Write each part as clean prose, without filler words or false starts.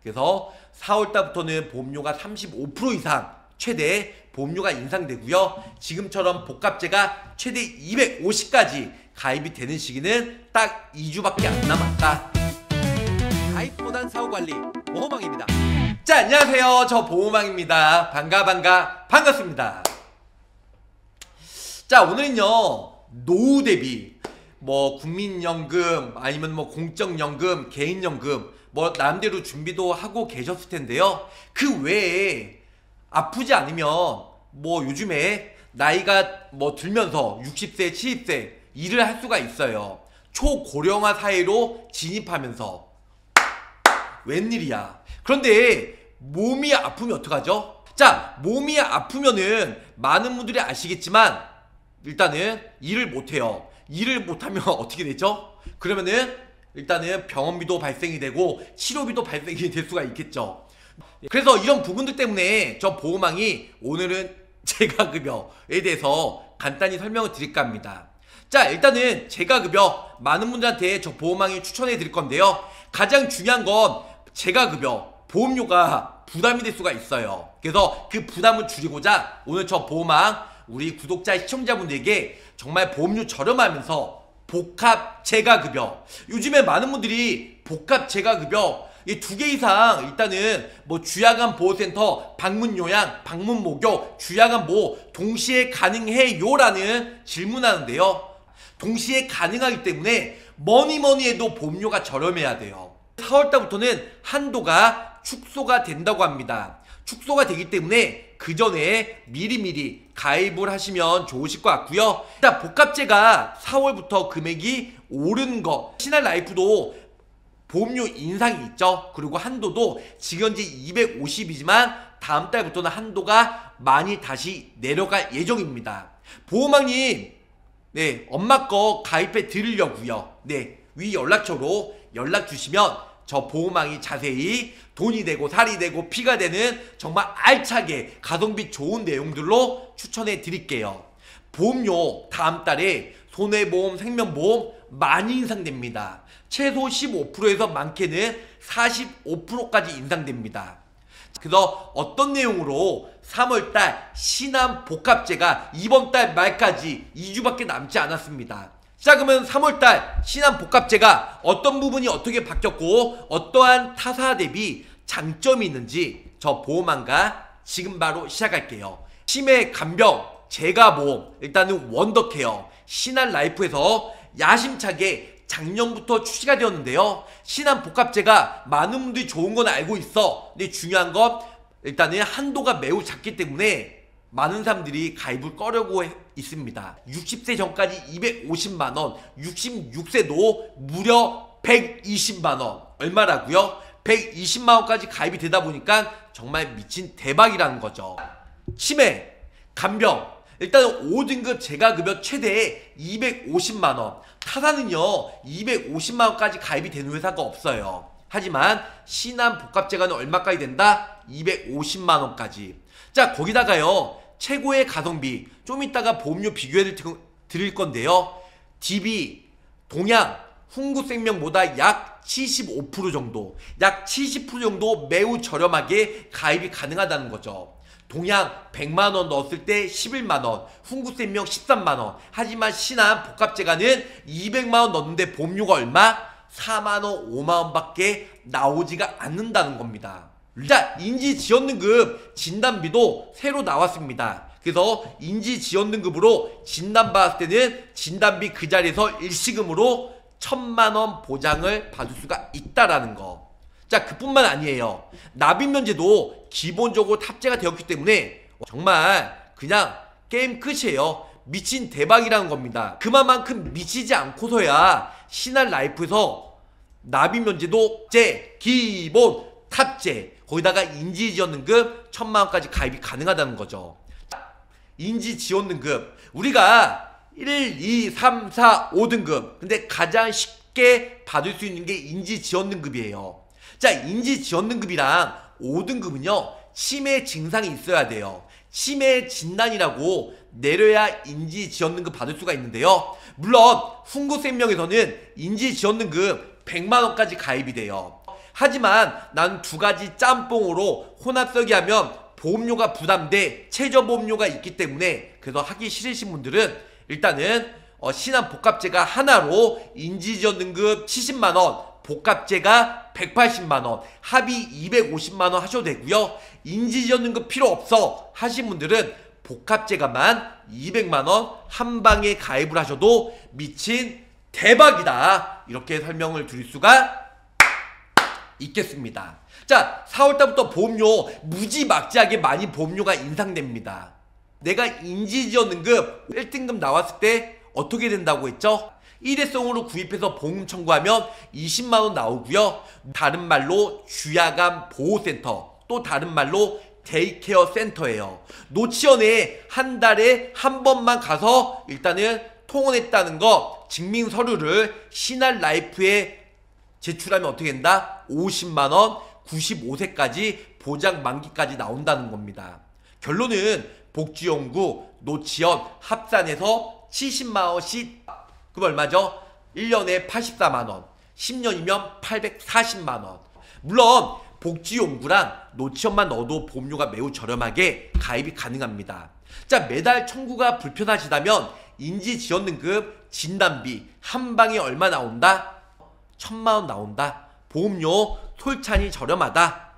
그래서 4월달부터는 보험료가 35% 이상 최대 보험료가 인상되고요. 지금처럼 복합제가 최대 250까지 가입이 되는 시기는 딱 2주밖에 안 남았다. 가입보단 사후관리 보험왕입니다. 자, 안녕하세요. 저 보험왕입니다. 반갑습니다. 자, 오늘은요, 노후 대비 국민연금 아니면 공적연금, 개인연금 나름대로 준비도 하고 계셨을 텐데요. 그 외에 아프지 않으면 요즘에 나이가 들면서 60세, 70세 일을 할 수가 있어요. 초고령화 사회로 진입하면서 웬일이야. 그런데 몸이 아프면 어떡하죠? 자, 몸이 아프면은 많은 분들이 아시겠지만 일단은 일을 못해요. 일을 못하면 어떻게 되죠? 그러면은 일단은 병원비도 발생이 되고 치료비도 발생이 될 수가 있겠죠. 그래서 이런 부분들 때문에 저 보험왕이 오늘은 재가급여에 대해서 간단히 설명을 드릴까 합니다. 자, 일단은 재가급여 많은 분들한테 저 보험왕이 추천해 드릴 건데요. 가장 중요한 건 재가급여 보험료가 부담이 될 수가 있어요. 그래서 그 부담을 줄이고자 오늘 저 보험왕 우리 구독자 시청자분들에게 정말 보험료 저렴하면서 복합 재가급여, 요즘에 많은 분들이 복합 재가급여 이 2개 이상 일단은 주야간 보호센터 방문 요양, 방문 목욕, 주야간 보호 동시에 가능해요? 라는 질문하는데요. 동시에 가능하기 때문에 뭐니 해도 보험료가 저렴해야 돼요. 4월달부터는 한도가 축소가 된다고 합니다. 축소가 되기 때문에 그 전에 미리미리 가입을 하시면 좋으실 것 같고요. 자, 복합제가 4월부터 금액이 오르는 거, 신한라이프도 보험료 인상이 있죠. 그리고 한도도 지금 현재 250이지만 다음 달부터는 한도가 많이 다시 내려갈 예정입니다. 보험왕님, 엄마 거 가입해 드리려고요. 위 연락처로 연락 주시면 저 보험왕이 자세히 돈이 되고 살이 되고 피가 되는 정말 알차게 가성비 좋은 내용들로 추천해 드릴게요. 보험료 다음 달에 손해보험, 생명보험 많이 인상됩니다. 최소 15%에서 많게는 45%까지 인상됩니다. 그래서 어떤 내용으로 3월달 신한복합제가 이번 달 말까지 2주밖에 남지 않았습니다. 자, 그러면 3월달 신한복합제가 어떤 부분이 어떻게 바뀌었고 어떠한 타사 대비 장점이 있는지 저 보험왕과 지금 바로 시작할게요. 치매, 간병, 재가보험, 일단은 원더케어, 신한라이프에서 야심차게 작년부터 출시가 되었는데요. 신한복합제가 많은 분들이 좋은 건 알고 있어. 근데 중요한 건 일단은 한도가 매우 작기 때문에 많은 사람들이 가입을 꺼려고 있습니다. 60세 전까지 250만원, 66세도 무려 120만원. 얼마라고요? 120만원까지 가입이 되다 보니까 정말 미친 대박이라는 거죠. 치매, 간병, 일단 5등급 재가급여 최대 250만원. 타사는요 250만원까지 가입이 되는 회사가 없어요. 하지만 신한복합제가는 얼마까지 된다? 250만원까지. 자, 거기다가요 최고의 가성비, 좀 이따가 보험료 비교해 드릴 건데요. DB, 동양, 훈구생명보다 약 75% 정도, 약 70% 정도 매우 저렴하게 가입이 가능하다는 거죠. 동양 100만원 넣었을 때 11만원, 훈구생명 13만원. 하지만 신한복합제가는 200만원 넣는데 보험료가 얼마? 4만원, 5만원 밖에 나오지가 않는다는 겁니다. 자, 인지지원등급 진단비도 새로 나왔습니다. 그래서 인지지원등급으로 진단받았을 때는 진단비 그 자리에서 일시금으로 1000만원 보장을 받을 수가 있다라는 거. 자, 그뿐만 아니에요. 납입면제도 기본적으로 탑재가 되었기 때문에 정말 그냥 게임 끝이에요. 미친 대박이라는 겁니다. 그만큼 미치지 않고서야 신한라이프에서 납입면제도 기본 탑재, 거기다가 인지지원등급 1000만원까지 가입이 가능하다는 거죠. 인지지원등급, 우리가 1, 2, 3, 4, 5등급, 근데 가장 쉽게 받을 수 있는 게 인지지원등급이에요. 자, 인지지원등급이랑 5등급은요 치매 증상이 있어야 돼요. 치매 진단이라고 내려야 인지지원등급 받을 수가 있는데요. 물론 훈구생명에서는 인지지원등급 100만원까지 가입이 돼요. 하지만 난 두 가지 짬뽕으로 혼합설계 하면 보험료가 부담돼 최저보험료가 있기 때문에 그래서 하기 싫으신 분들은 일단은 신한복합제가 하나로 인지지원등급 70만원, 복합제가 180만원, 합의 250만원 하셔도 되고요. 인지지원등급 필요 없어 하신 분들은 복합제가만 200만원 한방에 가입을 하셔도 미친 대박이다, 이렇게 설명을 드릴 수가 있겠습니다. 자, 4월달부터 보험료 무지막지하게 많이 보험료가 인상됩니다. 내가 인지지원등급 1등급 나왔을 때 어떻게 된다고 했죠? 일회성으로 구입해서 보험 청구하면 20만원 나오고요. 다른 말로 주야간 보호센터, 또 다른 말로 데이케어 센터예요. 노치원에 한 달에 한 번만 가서 일단은 통원했다는 거 증명 서류를 신한라이프에 제출하면 어떻게 된다? 50만원, 95세까지 보장 만기까지 나온다는 겁니다. 결론은 복지연구, 노치원 합산해서 70만원씩, 그럼 얼마죠? 1년에 84만원, 10년이면 840만원. 물론 복지연구랑 노치원만 넣어도 보험료가 매우 저렴하게 가입이 가능합니다. 자, 매달 청구가 불편하시다면 인지지원등급 진단비 한 방에 얼마 나온다? 1000만원 나온다. 보험료 솔찬히 저렴하다.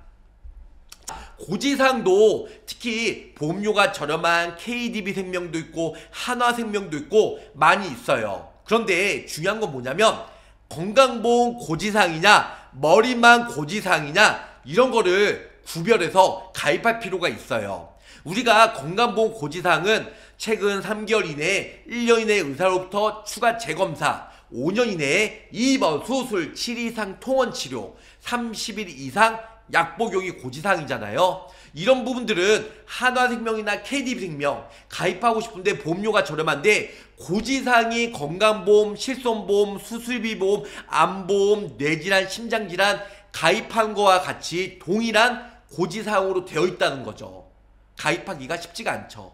고지사항도 특히 보험료가 저렴한 KDB 생명도 있고 한화생명도 있고 많이 있어요. 그런데 중요한 건 뭐냐면 건강보험 고지사항이냐 머리만 고지사항이냐 이런 거를 구별해서 가입할 필요가 있어요. 우리가 건강보험 고지사항은 최근 3개월 이내에 1년 이내 의사로부터 추가 재검사, 5년 이내에 입원, 수술, 7일 이상 통원치료, 30일 이상 약복용이 고지사항이잖아요. 이런 부분들은 한화생명이나 KDB생명 가입하고 싶은데 보험료가 저렴한데 고지사항이 건강보험, 실손보험, 수술비보험, 암보험, 뇌질환, 심장질환 가입한 거와 같이 동일한 고지사항으로 되어 있다는 거죠. 가입하기가 쉽지가 않죠.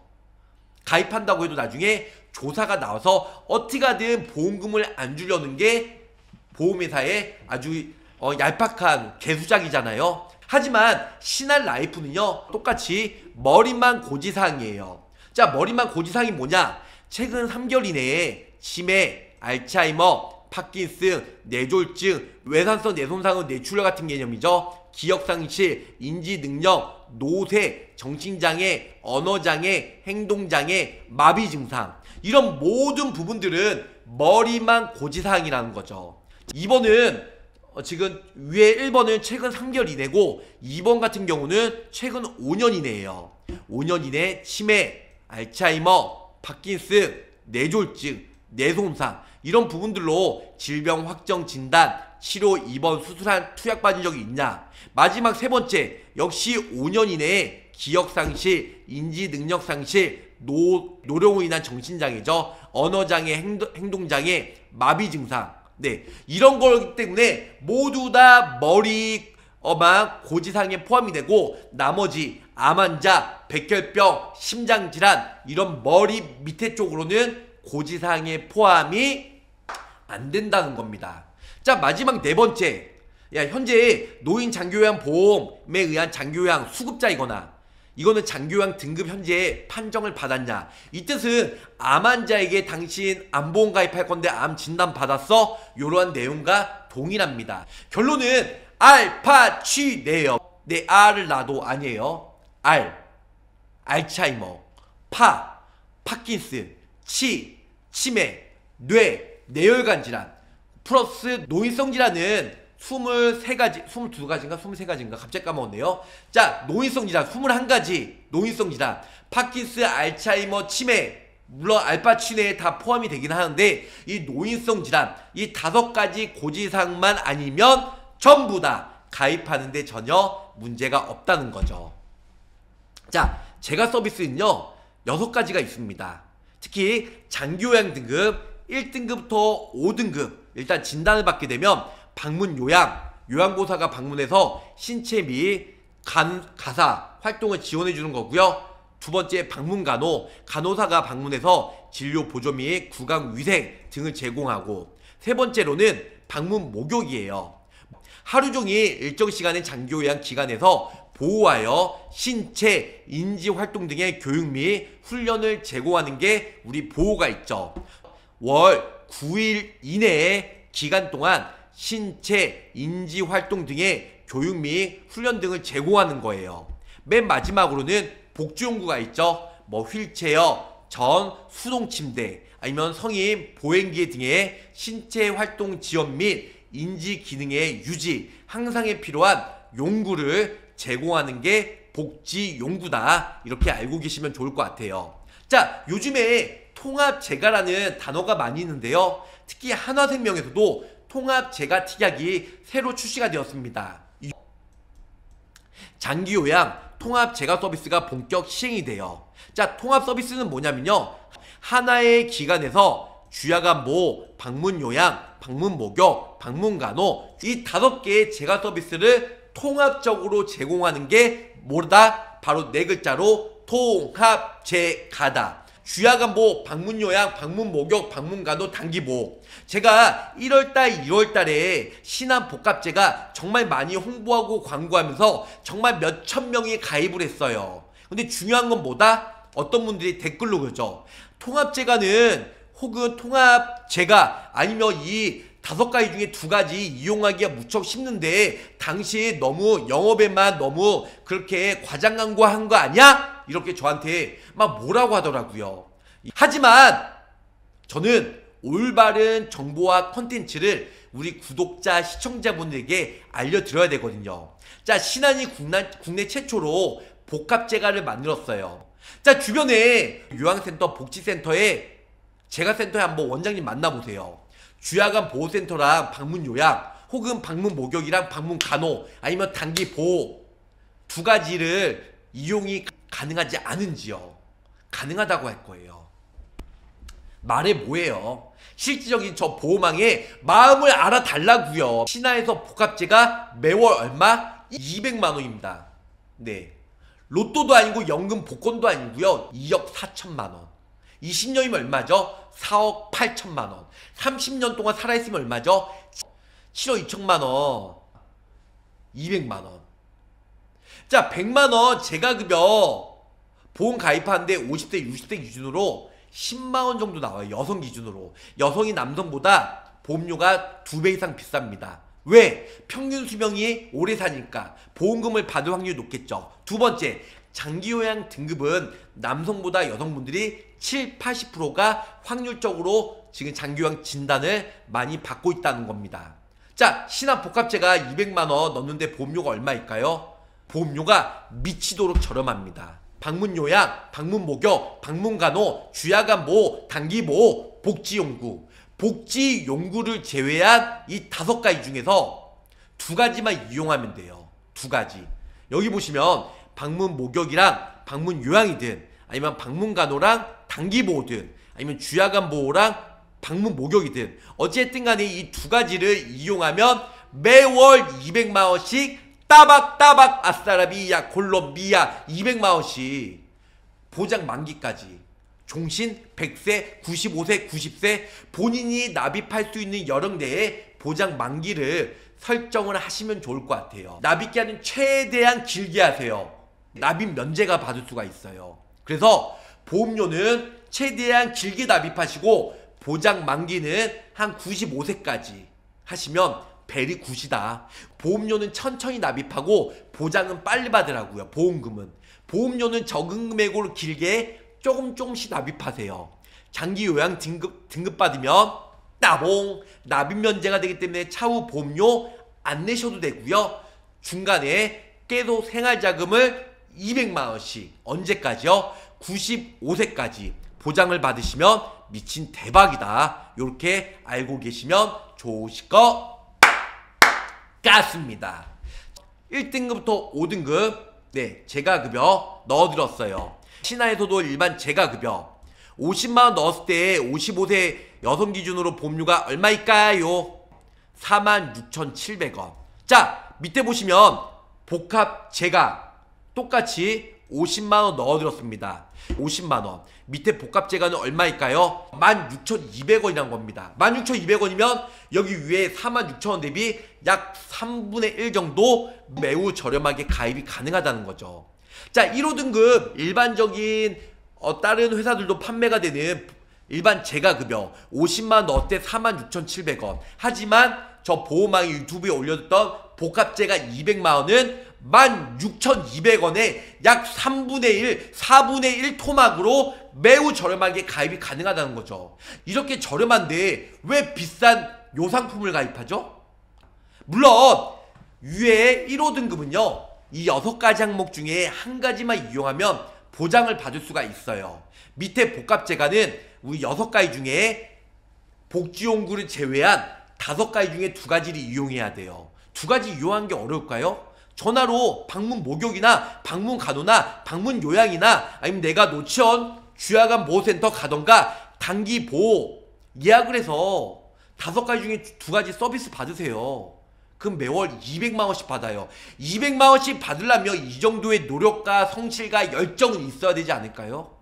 가입한다고 해도 나중에 조사가 나와서 어떻게든 보험금을 안 주려는 게 보험회사의 아주 얄팍한 개수작이잖아요. 하지만 신한라이프는요 똑같이 머리만 고지사항이에요. 자, 머리만 고지사항이 뭐냐? 최근 3개월 이내에 치매, 알츠하이머, 파킨슨, 뇌졸중, 외산성 뇌손상의 뇌출혈 같은 개념이죠. 기억상실, 인지능력, 노쇠, 정신장애, 언어장애, 행동장애, 마비증상, 이런 모든 부분들은 머리만 고지사항이라는 거죠. 2번은 지금 위에 1번은 최근 3개월 이내고 2번 같은 경우는 최근 5년 이내예요. 5년 이내 치매, 알츠하이머, 파킨슨, 뇌졸중, 뇌손상 이런 부분들로 질병 확정 진단, 치료, 입원, 수술한 투약 받은 적이 있냐? 마지막 세 번째, 역시 5년 이내에 기억상실, 인지능력상실, 노령으로 인한 정신장애죠. 언어장애, 행동장애, 마비증상. 네, 이런 거기 때문에 모두 다 머리만 고지사항에 포함이 되고 나머지 암환자, 백혈병, 심장질환 이런 머리 밑에 쪽으로는 고지사항에 포함이 안 된다는 겁니다. 자, 마지막 네 번째, 현재 노인 장기요양보험에 의한 장기요양 수급자이거나 이거는 장기요양 등급 현재 판정을 받았냐, 이 뜻은 암 환자에게 당신 암보험 가입할 건데 암 진단 받았어? 이러한 내용과 동일합니다. 결론은 알파취네요. 네, R을 놔도 아니에요. R, 알츠하이머, 파킨슨, 치매, 뇌혈관 질환 플러스 노인성 질환은 23가지, 22가지인가 23가지인가 갑자기 까먹었네요. 자, 노인성 질환 21가지 노인성 질환, 파킨슨, 알츠하이머, 치매, 물론 알파취내에 다 포함이 되긴 하는데 이 노인성 질환 이 5가지 고지사항만 아니면 전부 다 가입하는데 전혀 문제가 없다는 거죠. 자, 제가 서비스는요 6가지가 있습니다. 특히 장기요양 등급 1등급부터 5등급 일단 진단을 받게 되면 방문 요양보사가 방문해서 신체 및 가사 활동을 지원해 주는 거고요. 두 번째 방문 간호사가 방문해서 진료 보조 및 구강 위생 등을 제공하고, 세 번째로는 방문 목욕이에요. 하루 종일 일정 시간의 장기요양 기간에서 보호하여 신체, 인지 활동 등의 교육 및 훈련을 제공하는 게 우리 보호가 있죠. 월 9일 이내의 기간 동안 신체, 인지 활동 등의 교육 및 훈련 등을 제공하는 거예요. 맨 마지막으로는 복지용구가 있죠. 뭐 휠체어, 전, 수동 침대, 아니면 성인 보행기 등의 신체 활동 지원 및 인지 기능의 유지, 향상에 필요한 용구를 제공하는 게 복지용구다. 이렇게 알고 계시면 좋을 것 같아요. 자, 요즘에 통합재가라는 단어가 많이 있는데요. 특히 한화생명에서도 통합재가 특약이 새로 출시가 되었습니다. 장기요양 통합재가 서비스가 본격 시행이 돼요. 자, 통합 서비스는 뭐냐면요. 하나의 기관에서 주야간보, 방문요양, 방문목욕, 방문간호 이 5개의 재가 서비스를 통합적으로 제공하는 게 뭐다? 바로 4글자로 통합재가다. 주야간보, 방문요양, 방문목욕, 방문간호, 단기보호. 제가 1월달, 2월달에 신한복합재가 정말 많이 홍보하고 광고하면서 정말 몇천 명이 가입을 했어요. 근데 중요한 건 뭐다? 어떤 분들이 댓글로 그러죠. 통합재가는 혹은 통합재가 아니면 이 5가지 중에 2가지 이용하기가 무척 쉽는데 당신 너무 영업에만 너무 그렇게 과장 광고한 거 아니야? 이렇게 저한테 막 뭐라고 하더라고요. 하지만 저는 올바른 정보와 컨텐츠를 우리 구독자, 시청자분들에게 알려드려야 되거든요. 자, 신한이 국내 최초로 복합재가를 만들었어요. 자, 주변에 요양센터, 복지센터에 재가센터에 한번 원장님 만나보세요. 주야간 보호센터랑 방문요양 혹은 방문목욕이랑 방문간호 아니면 단기보호 2가지를 이용이 가능하지 않은지요. 가능하다고 할 거예요. 말해 뭐예요. 실질적인 저 보호망에 마음을 알아달라고요. 신화에서 복합재가 매월 얼마? 200만원입니다. 네, 로또도 아니고 연금 복권도 아니고요. 2억 4천만원. 20년이면 얼마죠? 4억 8천만원. 30년 동안 살아있으면 얼마죠? 7억 2천만원. 200만원. 자, 100만원 재가급여 보험 가입하는데 50세, 60세 기준으로 10만원 정도 나와요. 여성 기준으로. 여성이 남성보다 보험료가 2배 이상 비쌉니다. 왜? 평균 수명이 오래 사니까 보험금을 받을 확률이 높겠죠. 두 번째, 장기요양 등급은 남성보다 여성분들이 7, 80%가 확률적으로 지금 장기요양 진단을 많이 받고 있다는 겁니다. 자, 신한복합재가 200만원 넣는데 보험료가 얼마일까요? 보험료가 미치도록 저렴합니다. 방문요양, 방문목욕, 방문간호, 주야간보호, 단기보호, 복지용구. 복지용구를 제외한 이 5가지 중에서 2가지만 이용하면 돼요. 2가지. 여기 보시면 방문목욕이랑 방문요양이든 아니면 방문간호랑 단기보호든 아니면 주야간보호랑 방문목욕이든 어쨌든 간에 이 2가지를 이용하면 매월 200만원씩 따박따박 아싸라비아 콜롬비아 200만원씩 보장 만기까지 종신 100세, 95세, 90세 본인이 납입할 수 있는 여력 내에 보장 만기를 설정을 하시면 좋을 것 같아요. 납입기한은 최대한 길게 하세요. 납입 면제가 받을 수가 있어요. 그래서 보험료는 최대한 길게 납입하시고 보장 만기는 한 95세까지 하시면 베리 굿이다. 보험료는 천천히 납입하고 보장은 빨리 받으라고요. 보험금은. 보험료는 적은 금액으로 길게 조금씩 납입하세요. 장기요양 등급 받으면 따봉 납입 면제가 되기 때문에 차후 보험료 안 내셔도 되고요. 중간에 계속 생활자금을 200만원씩 언제까지요? 95세까지 보장을 받으시면 미친 대박이다. 이렇게 알고 계시면 좋으실 것 같습니다. 1등급부터 5등급 네, 재가급여 넣어드렸어요. 신화에서도 일반 재가급여 50만원 넣었을 때 55세 여성 기준으로 보험료가 얼마일까요? 46,700원. 자, 밑에 보시면 복합 재가 똑같이 50만원 넣어들었습니다. 50만원. 밑에 복합재가는 얼마일까요? 16,200원이란 겁니다. 16,200원이면 여기 위에 46,000원 대비 약 3분의 1 정도 매우 저렴하게 가입이 가능하다는 거죠. 자, 1호 등급 일반적인 다른 회사들도 판매가 되는 일반 재가급여 50만원 넣었을 때 46,700원. 하지만 저 보호망이 유튜브에 올려뒀던 복합재가 200만원은 16,200원에 약 3분의 1, 4분의 1 토막으로 매우 저렴하게 가입이 가능하다는 거죠. 이렇게 저렴한데 왜 비싼 요 상품을 가입하죠? 물론 위에 1호 등급은요, 이 6가지 항목 중에 한 가지만 이용하면 보장을 받을 수가 있어요. 밑에 복합재가는 우리 6가지 중에 복지용구를 제외한 5가지 중에 2가지를 이용해야 돼요. 2가지 이용하는 게 어려울까요? 전화로 방문 목욕이나 방문 간호나 방문 요양이나 아니면 내가 노치원 주야간 보호센터 가던가 단기 보호 예약을 해서 5가지 중에 2가지 서비스 받으세요. 그럼 매월 200만원씩 받아요. 200만원씩 받으려면 이 정도의 노력과 성실과 열정은 있어야 되지 않을까요?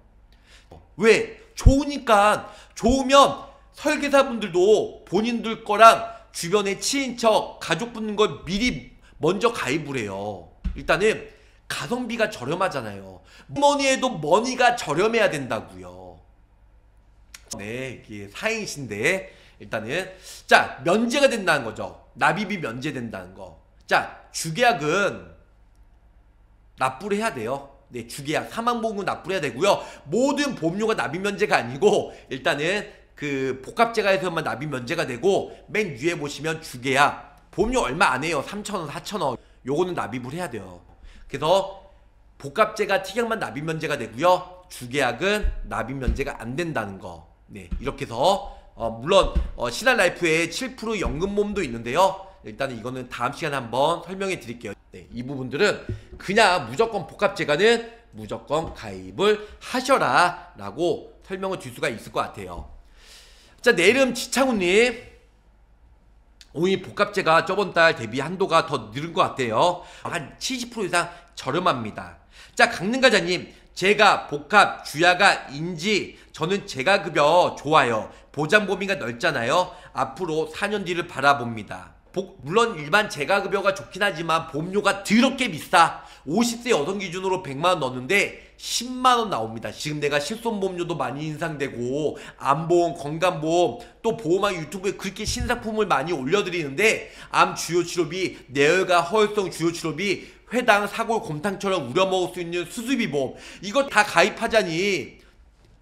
왜? 좋으니까. 좋으면 설계사분들도 본인들 거랑 주변에 친인척, 가족분 걸 미리 먼저 가입을 해요. 일단은 가성비가 저렴하잖아요. 뭐니 해도 머니가 저렴해야 된다고요. 네, 이게 사행시인데 일단은 자, 면제가 된다는 거죠. 납입이 면제된다는 거. 자, 주계약은 납부를 해야 돼요. 네, 주계약 사망보험금 납부를 해야 되고요. 모든 보험료가 납입 면제가 아니고 일단은 그 복합재가에서만 납입 면제가 되고 맨 위에 보시면 주계약 보험료 얼마 안 해요. 3,000원, 4,000원. 요거는 납입을 해야 돼요. 그래서 복합재가 특약만 납입 면제가 되고요. 주계약은 납입 면제가 안 된다는 거. 네, 이렇게 해서 물론 신한라이프에 7% 연금보험도 있는데요. 일단은 이거는 다음 시간에 한번 설명해 드릴게요. 네, 이 부분들은 그냥 무조건 복합재가는 무조건 가입을 하셔라 라고 설명을 드릴 수가 있을 것 같아요. 자, 내 이름 지창훈님, 오늘 복합재가 저번달 대비 한도가 더 늘은 것 같아요. 한 70% 이상 저렴합니다. 자, 강릉가자님, 제가 복합 주야가 인지 저는 재가급여 좋아요. 보장 범위가 넓잖아요. 앞으로 4년 뒤를 바라봅니다. 물론 일반 재가급여가 좋긴 하지만 보험료가 더럽게 비싸. 50세 여성 기준으로 100만원 넣었는데 10만원 나옵니다. 지금 내가 실손보험료도 많이 인상되고 암보험, 건강보험, 또 보험왕 유튜브에 그렇게 신상품을 많이 올려드리는데 암 주요치료비, 뇌혈관 허혈성 주요치료비, 회당, 사골, 곰탕처럼 우려먹을 수 있는 수술비 보험, 이거 다 가입하자니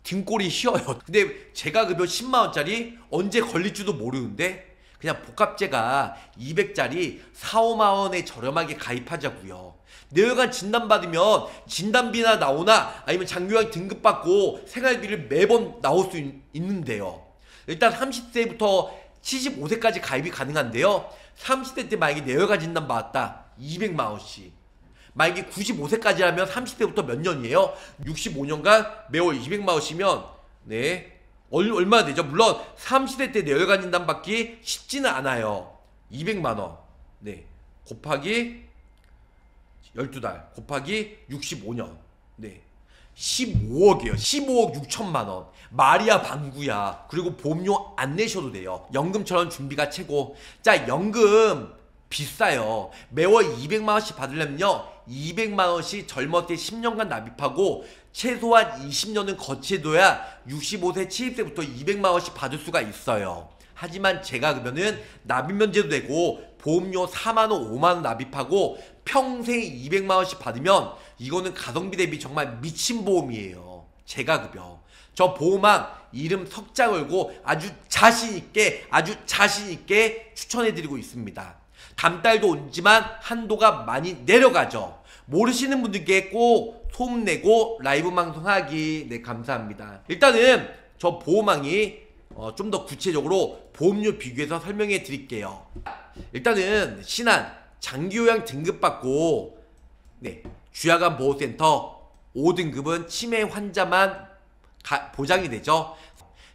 등골이 휘어요. 근데 재가급여 10만원짜리 언제 걸릴지도 모르는데 그냥 복합재가 200짜리 4, 5만원에 저렴하게 가입하자고요. 뇌혈관 진단받으면 진단비나 나오나 아니면 장기요양 등급받고 생활비를 매번 나올 수 있는데요. 일단 30세부터 75세까지 가입이 가능한데요. 30세 때 만약에 뇌혈관 진단 받았다. 200만원씩. 만약에 95세까지 하면 30세부터 몇 년이에요? 65년간 매월 200만원씩이면 네, 얼마나 되죠? 물론 30세 때 뇌혈관 진단 받기 쉽지는 않아요. 200만원 네, 곱하기 12달 곱하기 65년 네, 15억이에요. 15억 6천만원. 말이야 방구야. 그리고 보험료 안 내셔도 돼요. 연금처럼 준비가 최고. 자, 연금 비싸요. 매월 200만원씩 받으려면요 200만원씩 젊을 때 10년간 납입하고 최소한 20년은 거치해둬야 65세 70세부터 200만원씩 받을 수가 있어요. 하지만 재가급여는 납입 면제도 되고 보험료 4만원 5만원 납입하고 평생 200만원씩 받으면 이거는 가성비 대비 정말 미친 보험이에요. 재가급여. 저 보험왕 이름 석자 걸고 아주 자신있게 추천해드리고 있습니다. 다음달도 오지만 한도가 많이 내려가죠. 모르시는 분들께 꼭 소문내고 라이브 방송하기. 네, 감사합니다. 일단은 저 보험왕이 좀 더 구체적으로 보험료 비교해서 설명해 드릴게요. 일단은 신한 장기요양 등급받고 네, 주야간 보호센터 5등급은 치매 환자만 보장이 되죠.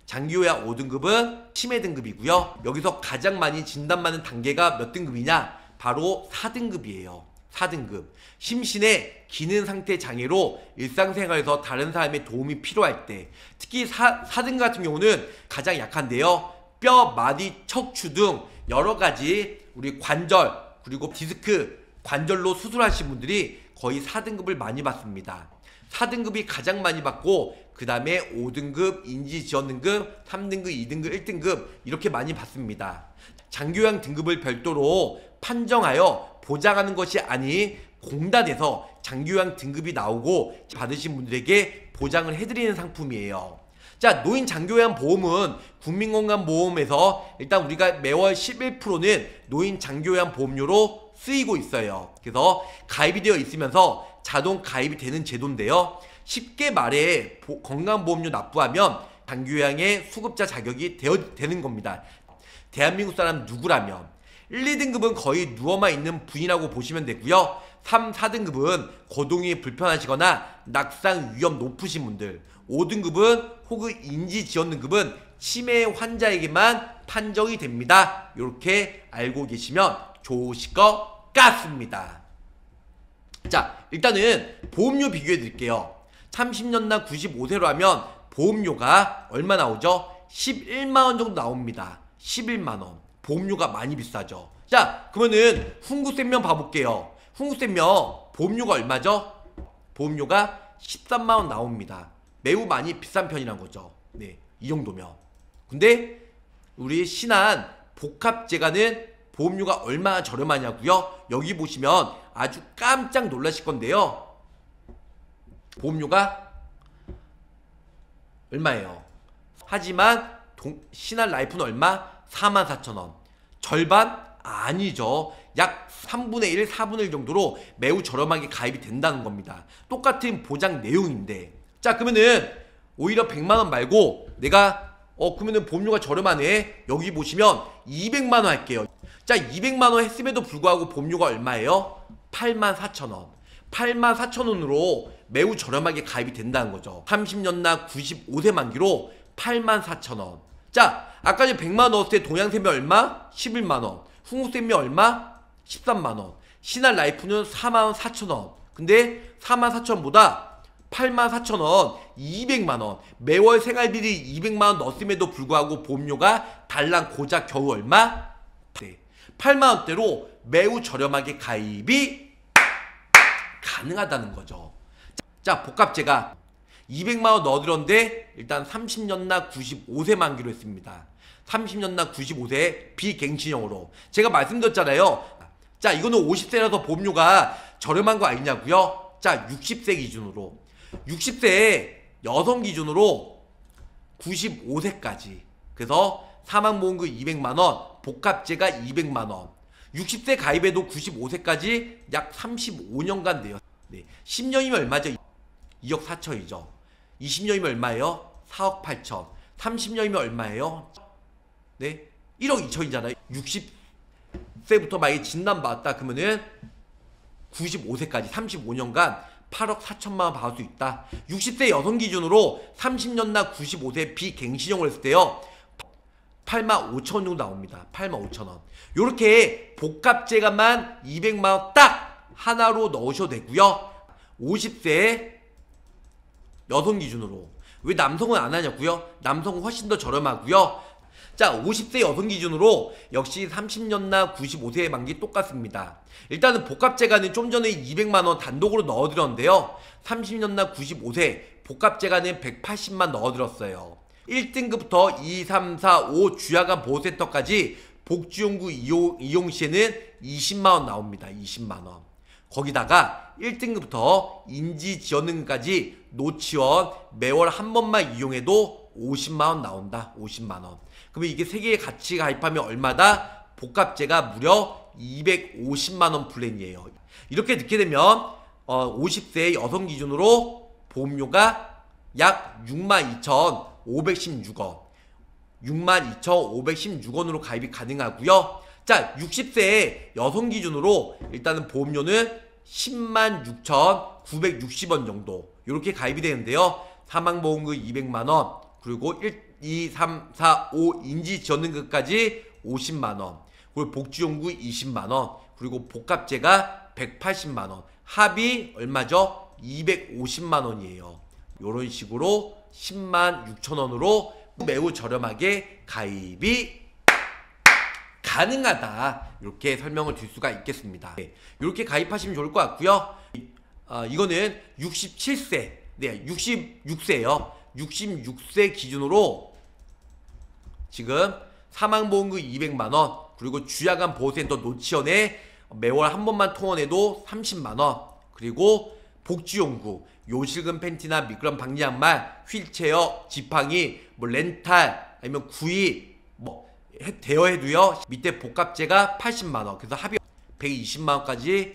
장기요양 5등급은 치매 등급이고요. 여기서 가장 많이 진단받는 단계가 몇 등급이냐? 바로 4등급이에요. 4등급. 심신의 기능 상태 장애로 일상생활에서 다른 사람의 도움이 필요할 때, 특히 4등급 같은 경우는 가장 약한데요. 뼈, 마디, 척추 등 여러가지 우리 관절 그리고 디스크 관절로 수술하신 분들이 거의 4등급을 많이 받습니다. 4등급이 가장 많이 받고 그 다음에 5등급, 인지지원등급, 3등급, 2등급, 1등급 이렇게 많이 받습니다. 장기요양 등급을 별도로 판정하여 보장하는 것이 아닌 공단에서 장기요양 등급이 나오고 받으신 분들에게 보장을 해드리는 상품이에요. 자, 노인 장기요양 보험은 국민건강보험에서 일단 우리가 매월 11%는 노인 장기요양 보험료로 쓰이고 있어요. 그래서 가입이 되어 있으면서 자동 가입이 되는 제도인데요. 쉽게 말해 건강보험료 납부하면 장기요양의 수급자 자격이 되는 겁니다. 대한민국 사람 누구라면 1, 2등급은 거의 누워만 있는 분이라고 보시면 되고요. 3, 4등급은 거동이 불편하시거나 낙상 위험 높으신 분들, 5등급은 혹은 인지지원등급은 치매 환자에게만 판정이 됩니다. 이렇게 알고 계시면 좋으실 것 같습니다. 자, 일단은 보험료 비교해 드릴게요. 30년나 95세로 하면 보험료가 얼마 나오죠? 11만원 정도 나옵니다. 11만원. 보험료가 많이 비싸죠. 자, 그러면은 훈구생명 봐볼게요. 훈구생명 보험료가 얼마죠? 보험료가 13만원 나옵니다. 매우 많이 비싼 편이란 거죠. 네, 이 정도면. 근데 우리 신한 복합재가는 보험료가 얼마나 저렴하냐고요? 여기 보시면 아주 깜짝 놀라실 건데요. 보험료가 얼마예요? 하지만 신한 라이프는 얼마? 44,000원. 절반? 아니죠. 약 3분의 1, 4분의 1 정도로 매우 저렴하게 가입이 된다는 겁니다. 똑같은 보장 내용인데. 자, 그러면은 오히려 100만원 말고 내가 그러면은 보험료가 저렴하네. 여기 보시면 200만원 할게요. 자, 200만원 했음에도 불구하고 보험료가 얼마예요? 84,000원. 84,000원으로 매우 저렴하게 가입이 된다는 거죠. 30년나 95세 만기로 84,000원. 자, 아까 전에 100만원 넣었을 때 동양생명 얼마? 11만원. 훈구생명 얼마? 13만원. 신한라이프는 44,000원. 근데 44,000원보다 84,000원, 200만원. 매월 생활비리 200만원 넣었음에도 불구하고 보험료가 달랑 고작 겨우 얼마? 네. 8만원대로 매우 저렴하게 가입이 가능하다는 거죠. 자, 복합재가 200만원 넣어드렸는데 일단 30년나 95세 만기로 했습니다. 30년나 95세 비갱신형으로. 제가 말씀드렸잖아요. 자, 이거는 50세라서 보험료가 저렴한 거 아니냐고요? 자, 60세 기준으로. 60세 여성 기준으로 95세까지. 그래서 사망보험금 200만원, 복합재가 200만원. 60세 가입해도 95세까지 약 35년간 돼요. 네. 10년이면 얼마죠? 2억 4천이죠. 20년이면 얼마예요? 4억 8천. 30년이면 얼마예요? 네, 1억 2천이잖아요. 60세부터 만약에 진단받았다 그러면은 95세까지 35년간 8억 4천만원 받을 수 있다. 60세 여성 기준으로 30년나 95세 비갱신형을 했을 때요 8만 5천원 정도 나옵니다. 8만 5천원. 요렇게 복합재가만 200만원 딱 하나로 넣으셔도 되고요. 50세 여성 기준으로. 왜 남성은 안 하냐고요? 남성은 훨씬 더 저렴하고요. 자, 50세 여성 기준으로 역시 30년나 95세 만기 똑같습니다. 일단은 복합재가는 좀 전에 200만원 단독으로 넣어드렸는데요. 30년나 95세 복합재가는 180만 넣어드렸어요. 1등급부터 2, 3, 4, 5 주야간 보호센터까지 복지용구 이용시에는 20만원 나옵니다. 20만원. 거기다가 1등급부터 인지지원등까지 노치원 매월 한 번만 이용해도 50만원 나온다. 50만원. 그러면 이게 3개의 같이 가입하면 얼마다? 복합재가 무려 250만원 플랜이에요. 이렇게 듣게 되면 50세 여성 기준으로 보험료가 약 62,516원 62,516원으로 가입이 가능하고요. 자, 60세 여성 기준으로 일단은 보험료는 106,960원 정도 이렇게 가입이 되는데요. 사망보험금 200만원 그리고 1, 2, 3, 4, 5 인지지원등급까지 50만원 그리고 복지용구 20만원 그리고 복합재가 180만원, 합이 얼마죠? 250만원이에요. 요런 식으로 106,000원으로 매우 저렴하게 가입이 가능하다, 이렇게 설명을 드릴 수가 있겠습니다. 이렇게 가입하시면 좋을 것 같고요. 이거는 67세, 네, 66세예요. 66세 기준으로 지금 사망보험금 200만원, 그리고 주야간 보호센터 노치원에 매월 한 번만 통원해도 30만원, 그리고 복지용구, 요실금 팬티나 미끄럼 방지 양말, 휠체어, 지팡이, 뭐 렌탈, 아니면 구입 대여해도요, 밑에 복합제가 80만원, 그래서 합의 120만원까지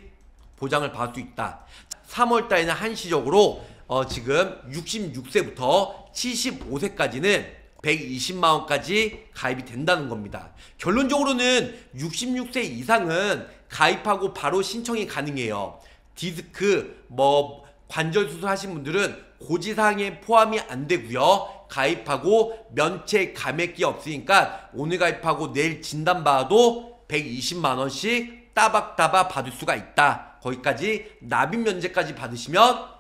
보장을 받을 수 있다. 3월달에는 한시적으로 지금 66세부터 75세까지는 120만원까지 가입이 된다는 겁니다. 결론적으로는 66세 이상은 가입하고 바로 신청이 가능해요. 디스크, 관절 수술하신 분들은 고지사항에 포함이 안 되고요. 가입하고 면책 감액기 없으니까 오늘 가입하고 내일 진단받아도 120만원씩 따박따박 받을 수가 있다. 거기까지 납입 면제까지 받으시면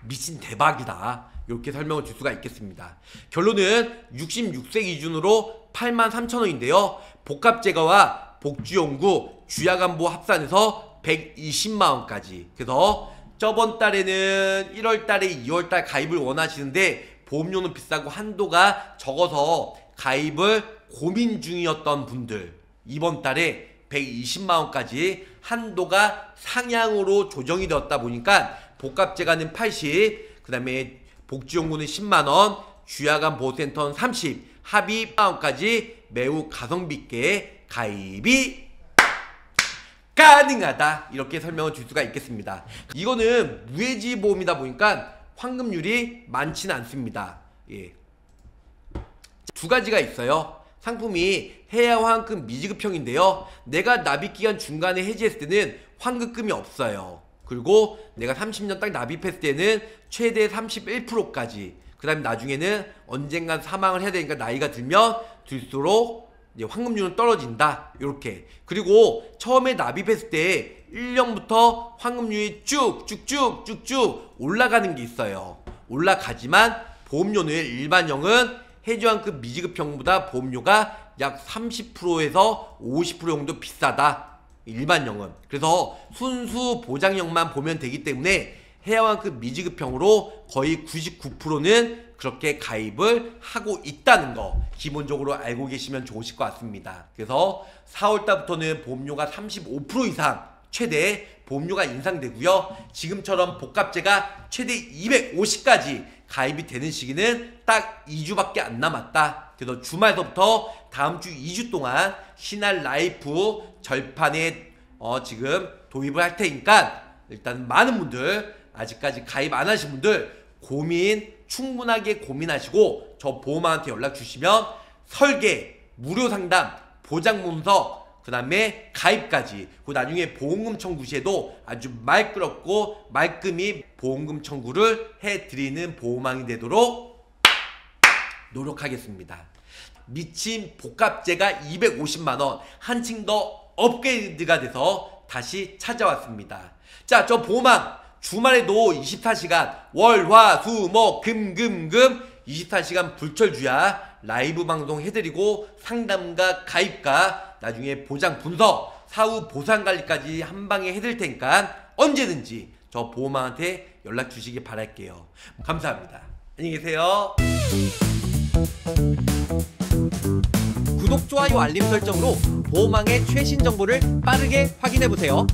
미친 대박이다, 이렇게 설명을 줄 수가 있겠습니다. 결론은 66세 기준으로 83,000원인데요 복합제거와 복주용구, 주야간보 합산해서 120만원까지. 그래서 저번 달에는 1월달에 2월달 가입을 원하시는데 보험료는 비싸고 한도가 적어서 가입을 고민 중이었던 분들, 이번 달에 120만원까지 한도가 상향으로 조정이 되었다 보니까 복합제가는 80, 그 다음에 복지용구는 10만원, 주야간 보호센터는 30, 합의 10만원까지 매우 가성비 있게 가입이 가능하다, 이렇게 설명을 줄 수가 있겠습니다. 이거는 무해지 보험이다 보니까 환급률이 많지는 않습니다. 두 가지가 있어요. 상품이 해야 환급 미지급형인데요, 내가 납입기간 중간에 해지했을 때는 환급금이 없어요. 그리고 내가 30년 딱 납입했을 때는 최대 31%까지, 그 다음에 나중에는 언젠간 사망을 해야 되니까 나이가 들면 들수록 이제 환급률은 떨어진다, 요렇게. 그리고 처음에 납입했을 때 1년부터 환급률이 쭉쭉쭉쭉쭉 올라가는 게 있어요. 올라가지만 보험료는 일반형은 해지환급 미지급형보다 보험료가 약 30%에서 50% 정도 비싸다, 일반형은. 그래서 순수 보장형만 보면 되기 때문에 해야환급 미지급형으로 거의 99%는 그렇게 가입을 하고 있다는 거 기본적으로 알고 계시면 좋으실 것 같습니다. 그래서 4월달부터는 보험료가 35% 이상 최대 보험료가 인상되고요, 지금처럼 복합제가 최대 250까지 가입이 되는 시기는 딱 2주밖에 안 남았다. 그래서 주말서부터 다음 주 2주 동안 신할 라이프 절판에 지금 도입을 할 테니까 일단 많은 분들, 아직까지 가입 안 하신 분들 충분하게 고민하시고 저 보험왕한테 연락 주시면 설계, 무료 상담, 보장 문서, 그 다음에 가입까지, 그 나중에 보험금 청구 시에도 아주 말끄럽고 말끔히 보험금 청구를 해드리는 보험왕이 되도록 노력하겠습니다. 미친 복합제가 250만원 한층 더 업그레이드가 돼서 다시 찾아왔습니다. 자, 저 보험왕 주말에도 24시간 월, 화, 수, 목, 금 24시간 불철주야 라이브 방송 해드리고 상담과 가입과 나중에 보장 분석, 사후 보상관리까지 한방에 해드릴 테니까 언제든지 저 보험왕한테 연락 주시기 바랄게요. 감사합니다. 안녕히 계세요. 구독, 좋아요, 알림 설정으로 보험왕의 최신 정보를 빠르게 확인해보세요.